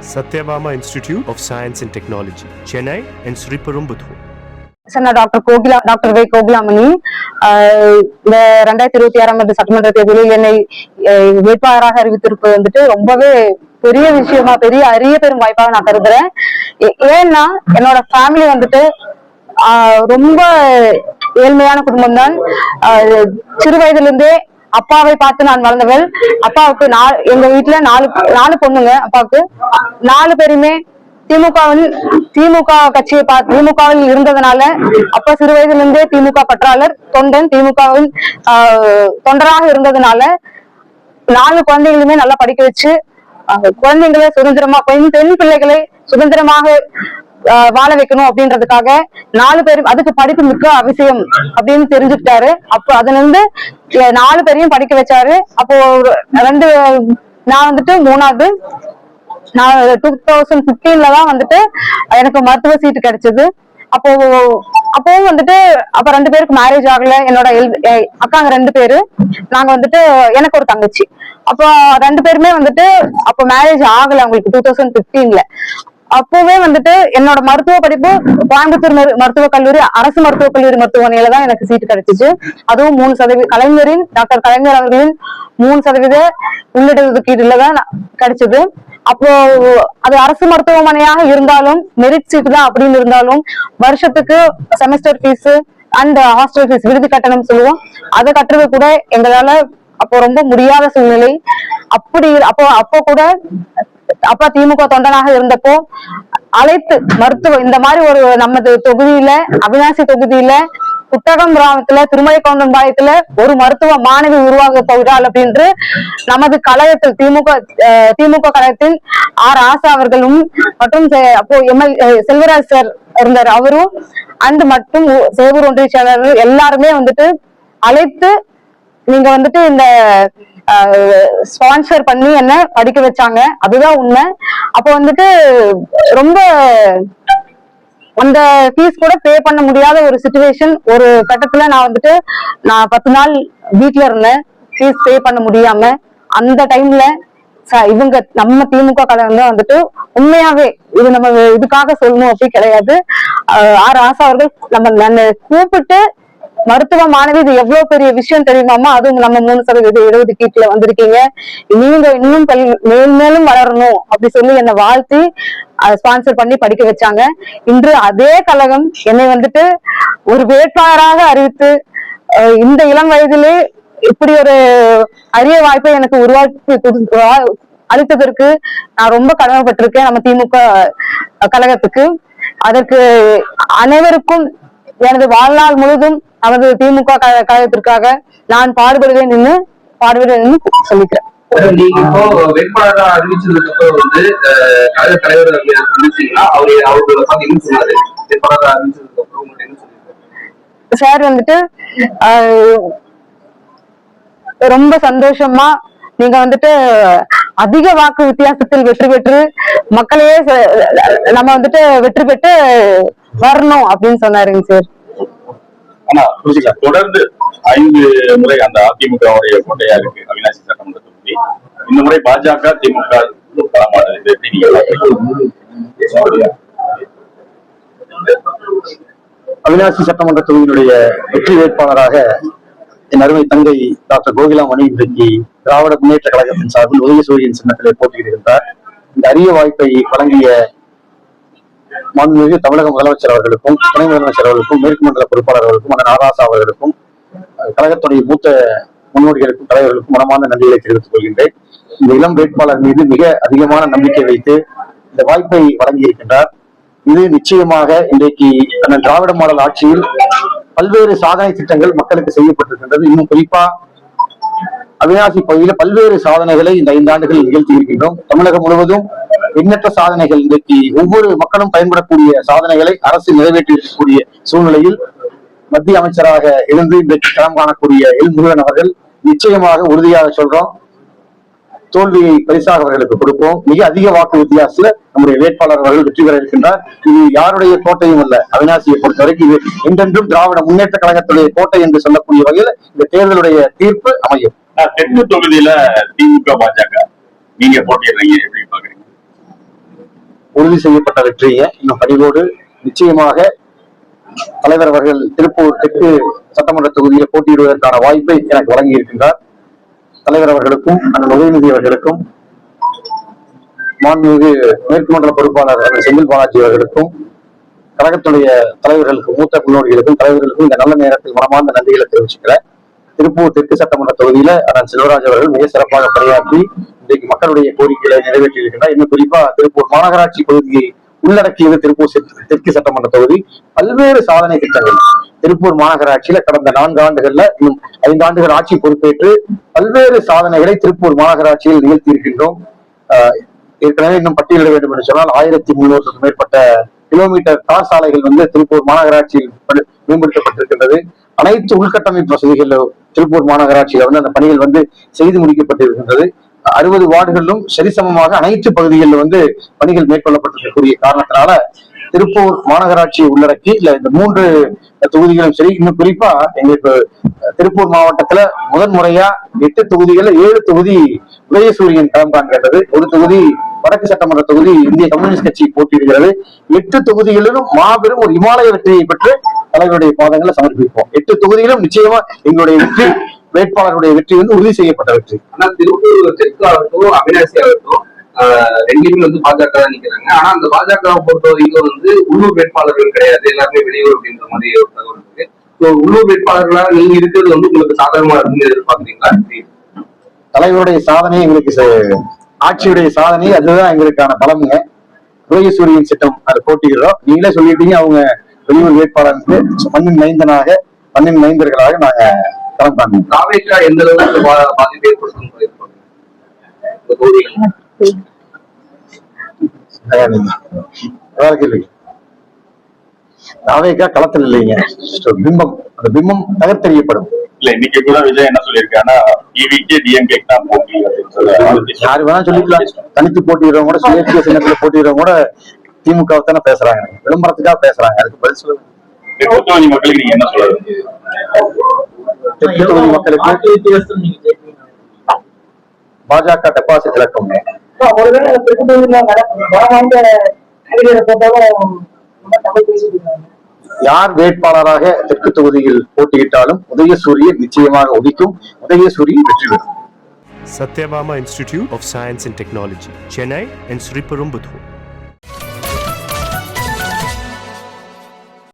Satyabama Institute of Science and Technology, Chennai and Sri Perumbudur. Sir, நான் doctor வை கோகிலாமணி. இந்த 2026 சட்டமன்ற தேர்தலில் என்னை வேட்பாளராக அறிவித்திருப்பது வந்துட்டு ரொம்பவே பெரிய விஷயமா, பெரிய அரிய பெரும் வாய்ப்பாக நான் கருதுறேன். ஏன்னா என்னோட ஃபேமிலி வந்துட்டு ரொம்ப ஏழ்மையான குடும்பம் தான். சிறு வயதுல இருந்தே அப்பாவை பார்த்து நான் வளர்ந்தவள். அப்பாவுக்கு எங்க வீட்டுல நாலு பொண்ணுங்க. அப்பாவுக்கு 4 பேருமே திமுக கட்சியை திமுகவில் இருந்ததுனால அப்பா சிறு வயதுல இருந்தே திமுக பற்றாளர், தொண்டன், திமுகவின் தொண்டராக இருந்ததுனால 4 குழந்தைகளுமே நல்லா படிக்க வச்சு குழந்தைங்களை சுதந்திரமா, பெண் பிள்ளைகளை சுதந்திரமாக வாழ வைக்கணும் அப்படின்றதுக்காக 4 பேரும், அதுக்கு படிப்பு மிக்க அவசியம் அப்படின்னு தெரிஞ்சுக்கிட்டாரு. அப்போ அதுல இருந்து 4 பேரையும் படிக்க வச்சாரு. அப்போ நான் வந்துட்டு 3வது, நான் 2015 தான் வந்துட்டு எனக்கு மருத்துவ சீட்டு கிடைச்சது. அப்பவும் வந்துட்டு அப்ப 2 பேருக்கு மேரேஜ் ஆகல. என்னோட அக்காங்க 2 பேரு, நாங்க வந்துட்டு எனக்கு ஒரு தங்கச்சி. அப்போ 2 பேருமே வந்துட்டு அப்போ மேரேஜ் ஆகல அவங்களுக்கு 2015. அப்பவே வந்துட்டு என்னோட மருத்துவ படிப்பு கோயம்புத்தூர் மருத்துவக் கல்லூரி, அரசு மருத்துவக் கல்லூரி மருத்துவமனையில தான் எனக்கு சீட்டு கிடைச்சிச்சு. அதுவும் 3% டாக்டர் கலைஞர் அவர்களின் 3% உள்ளிடஒதுக்கீடுல தான் கிடைச்சது. அப்போ அது அரசு மருத்துவமனையாக இருந்தாலும், மெரிட் சீட் தான் அப்படின்னு இருந்தாலும், வருஷத்துக்கு semester fees and hostel fees, விடுதி கட்டணம் சொல்லுவோம், அதை கட்டுறது கூட எங்களால அப்போ ரொம்ப முடியாத சூழ்நிலை. அப்போ கூட அப்பா திமுக தொண்டனாக இருந்தப்போ அழைத்து இந்த மாதிரி ஒரு நமது தொகுதியில, அவிநாசி தொகுதியில புத்தகம் கிராமத்துல, திருமலை கவுண்டம்பாளையத்துல ஒரு மருத்துவ மாணவி உருவாக போகிறாள் அப்படின்று நமது கழகத்தில் திமுக கழகத்தின் ஆசா அவர்களும் மற்றும் அப்போ செல்வராஜ் சார் இருந்தார், அவரும் மற்றும் சேவூர் ஒன்றிய செயலாளர்கள் எல்லாருமே வந்துட்டு அழைத்து நீங்க வந்துட்டு இந்த ஸ்பான்சர் பண்ணி என்ன படிக்க வச்சாங்க. அதுதான் உண்மை. அப்போ வந்துட்டு ரொம்ப அந்த ஃபீஸ் கூட பே பண்ண முடியாத ஒரு சிச்சுவேஷன். ஒரு கட்டத்துல நான் 10 நாள் வீட்டுல இருந்தேன், ஃபீஸ் பே பண்ண முடியாம. அந்த டைம்ல இவங்க நம்ம திமுக கழகம் தான் வந்துட்டு உண்மையாவே இது நம்ம இதுக்காக சொல்லணும் அப்படி கிடையாது. ஆசா அவர்கள் நம்ம கூப்பிட்டு, மருத்துவ மாணவி இது எவ்வளவு பெரிய விஷயம் தெரியுமாமா, அதுவும் நம்ம 3% இடஒதுக்கீட்டுல வந்திருக்கீங்க, நீங்க இன்னும் மேலும் வளரணும் அப்படி சொல்லி என்னை வாழ்த்தி ஸ்பான்சர் பண்ணி படிக்க வச்சாங்க. இன்று அதே கழகம் என்னை வந்துட்டு ஒரு வேட்பாளராக அறிவித்து இந்த இளம் வயதிலே இப்படி ஒரு அரிய வாய்ப்பை எனக்கு உருவாக்கி அளித்ததற்கு நான் ரொம்ப கடமைப்பட்டிருக்கேன் நம்ம திமுக கழகத்துக்கு. அதற்கு அனைவருக்கும் எனது வாழ்நாள் முழுதும் நமது திமுக கழகத்திற்காக நான் பாடுபடுவேன் சொல்லிக்கிறேன். நீங்க இப்போ வேட்பாளராக அறிவிச்சதுக்கு அப்புறம் வந்து கழக தலைவர் சார் வந்துட்டு ரொம்ப சந்தோஷமா, நீங்க வந்துட்டு அதிக வாக்கு வித்தியாசத்தில் வெற்றி பெற்று மக்களையே நம்ம வந்துட்டு வெற்றி பெற்று வரணும் அப்படின்னு சொன்னாருங்க சார். ஆனா தொடர்ந்து 5 முறை அந்த அதிமுகவுடைய கோட்டையா இருக்கு அவிநாசி சட்டமன்ற தொகுதி. இந்த முறை பாஜக திமுக அவிநாசி சட்டமன்ற தொகுதியினுடைய வெற்றி வேட்பாளராக என் அருமை தங்கை டாக்டர் கோகிலாமணி இன்றைக்கு திராவிட முன்னேற்ற கழகத்தின் சார்பில் உதயசூரியன் சின்னத்திலே போட்டியிடுகின்றார். இந்த அரிய வாய்ப்பை வழங்கிய மாண்புமிகு தமிழக முதலமைச்சர் அவர்களுக்கும், துணை முதலமைச்சர் அவர்களுக்கும், மேற்கு மண்டல பொறுப்பாளர் அவர்களுக்கும், அண்ணன் ஆராசா அவர்களுக்கும், கழகத்துடைய மூத்த முன்னோடிகளுக்கும், தலைவர்களுக்கும் மனமார்ந்த நன்றிகளை தெரிவித்துக் கொள்கின்றேன். இந்த இளம் வேட்பாளர் மீது மிக அதிகமான நம்பிக்கை வைத்து இந்த வாய்ப்பை வழங்கி இருக்கின்றார். இது நிச்சயமாக இன்றைக்கு திராவிட மாடல் ஆட்சியில் பல்வேறு சாதனை திட்டங்கள் மக்களுக்கு செய்யப்பட்டிருக்கின்றது. இன்னும் குறிப்பா அவிநாசி பகுதியில பல்வேறு சாதனைகளை இந்த 5 ஆண்டுகளில் நிகழ்த்தி இருக்கின்றோம். தமிழகம் முழுவதும் எண்ணற்ற சாதனைகள், இன்றைக்கு ஒவ்வொரு மக்களும் பயன்படக்கூடிய சாதனைகளை அரசு நிறைவேற்றி இருக்கக்கூடிய சூழ்நிலையில் மத்திய அமைச்சராக இருந்து இன்றைக்கு களம் காணக்கூடிய எல் முருகன் அவர்கள் நிச்சயமாக உறுதியாக சொல்றோம், தோல்வியை பரிசாக அவர்களுக்கு கொடுப்போம். மிக அதிக வாக்கு வித்தியாசத்துல நம்முடைய வேட்பாளர் அவர்கள் வெற்றி பெற இருக்கின்றார். இது யாருடைய கோட்டையும் அல்ல, அவிநாசியை பொறுத்தவரைக்கும் இது என்றென்றும் திராவிட முன்னேற்ற கழகத்துடைய கோட்டை என்று சொல்லக்கூடிய வகையில் இந்த தேர்தலுடைய தீர்ப்பு அமையும். தெற்கு தொகுதியில திமுக பாஜக நீங்க போட்டிடுறீங்க, எப்படி பாக்குறீங்க? உறுதி செய்யப்பட்ட வெற்றியை இன்னும் பணிவோடு நிச்சயமாக தலைவர் அவர்கள் திருப்பூர் தெற்கு சட்டமன்ற தொகுதியில் போட்டியிடுவதற்கான வாய்ப்பை எனக்கு வழங்கி இருக்கின்றார். தலைவர் அவர்களுக்கும் அண்ணன் உதயநிதி அவர்களுக்கும் மாண்புமிகு மேற்கு மண்டல பொறுப்பாளர் அண்ணன் செந்தில் பாலாஜி அவர்களுக்கும் கழகத்துடைய தலைவர்களுக்கும் மூத்த முன்னோடிகளுக்கும் தலைவர்களுக்கும் இந்த நல்ல நேரத்தில் மனமார்ந்த நன்றிகளை தெரிவிச்சுக்கிறேன். திருப்பூர் தெற்கு சட்டமன்ற தொகுதியில அண்ணன் செல்வராஜ் அவர்கள் மிக சிறப்பாக பணியாற்றி இன்றைக்கு மக்களுடைய கோரிக்கைகளை நிறைவேற்றி இருக்கின்றார். இன்னும் குறிப்பா திருப்பூர் மாநகராட்சி பகுதியை உள்ளடக்கியது திருப்பூர் தெற்கு சட்டமன்ற தொகுதி. பல்வேறு சாதனை திட்டங்கள் திருப்பூர் மாநகராட்சியில கடந்த 4 ஆண்டுகள்ல இன்னும் 5 ஆண்டுகள் ஆட்சி பொறுப்பேற்று பல்வேறு சாதனைகளை திருப்பூர் மாநகராட்சியில் நிகழ்த்தி இருக்கின்றோம். ஏற்கனவே இன்னும் பட்டியலிட வேண்டும் என்று சொன்னால் 1300க்கும் மேற்பட்ட கிலோமீட்டர் தார் சாலைகள் திருப்பூர் மாநகராட்சியில் மேம்படுத்தப்பட்டிருக்கின்றது. அனைத்து உள்கட்டமைப்பு வசதிகள் திருப்பூர் மாநகராட்சியில அந்த பணிகள் செய்து முடிக்கப்பட்டிருக்கின்றது. 60 வார்டுகளிலும் சரிசமமாக அனைத்து பகுதிகளில் பணிகள் மேற்கொள்ளப்பட்டிருக்கக்கூடிய காரணத்தினால திருப்பூர் மாநகராட்சியை உள்ளடக்கி இல்ல இந்த 3 தொகுதிகளும் சரி, இன்னும் குறிப்பா எங்களுக்கு திருப்பூர் மாவட்டத்துல முதன்முறையா 8 தொகுதிகள்ல 7 தொகுதி உதயசூரியன் களம் காண்கிறது. ஒரு தொகுதி வடக்கு சட்டமன்ற தொகுதி இந்திய கம்யூனிஸ்ட் கட்சி போட்டியிடுகிறது. 8 தொகுதிகளிலும் மாபெரும் ஒரு இமாலய வெற்றியை பெற்று தலைவருடைய பாதங்களை சமர்ப்பிப்போம். 8 தொகுதிகளும் நிச்சயமா எங்களுடைய வெற்றி வேட்பாளருடைய வெற்றி உறுதி செய்யப்பட்ட வெற்றி. ஆனா திருப்பூர் தெற்கு ஆகட்டும் அவினாசி ஆகட்டும் ரெண்டுமே பாஜக தான் நிக்கிறாங்க. ஆனா அந்த பாஜகவை பொறுத்த வரைக்கும் உள்ளூர் வேட்பாளர்கள் கிடையாது, எல்லாருமே வெளியூர் அப்படின்ற மாதிரி ஒரு தகவல் இருக்கு. உள்ளூர் வேட்பாளர்களா நீங்க இருக்கிறது உங்களுக்கு சாதகமா இருக்குன்னு எதிர்பார்க்குறீங்களா? தலைவருடைய சாதனை எங்களுக்கு ஆட்சியுடைய சாதனை அதுதான் எங்களுக்கான பலமுங்க. உதயசூரியன் திட்டம் அதை போட்டிக்கிறோம். நீங்களே சொல்லிட்டீங்க, அவங்க வெளியூர் வேட்பாளருக்கு மண்ணின் மைந்தர்களாக நாங்க களம் காண்போம். தாவேக்கா எந்த அளவுக்கு பாதிப்பு ஏற்படுத்தும்? தாவேக்கா களத்தில் இல்லைங்க, பிம்பம். அந்த பிம்பம் தகர்த்தெறியப்படும். இல்ல இன்னைக்கு கூட விஜய் என்ன சொல்லியிருக்காங்கன்னா டிஎம்கே தான் போட்டி. யாரு வேணா சொல்லிக்கலாம். தனித்து போட்டிடுறவங்க கூட சுயேட்சை சின்னத்துல போட்டிடுறவங்க கூட திமுக தானே பேசுறாங்க, விளம்பரத்துக்காக பேசுறாங்க. அதுக்கு பதில் சொல்லுங்க. தெற்கு தொகுதி மக்களுக்கு நீங்க என்ன சொல்றது? தெற்கு தொகுதி மக்களுக்கு பாஜக டெபாசிட் இழக்கும். யார் வேட்பாளராக தெற்கு தொகுதியில் போட்டியிட்டாலும் உதயசூரியன் நிச்சயமாக உதிக்கும். உதயசூரியன் வெற்றி பெறும். Satyabama Institute of Science and Technology, Chennai and Sriperumbudur.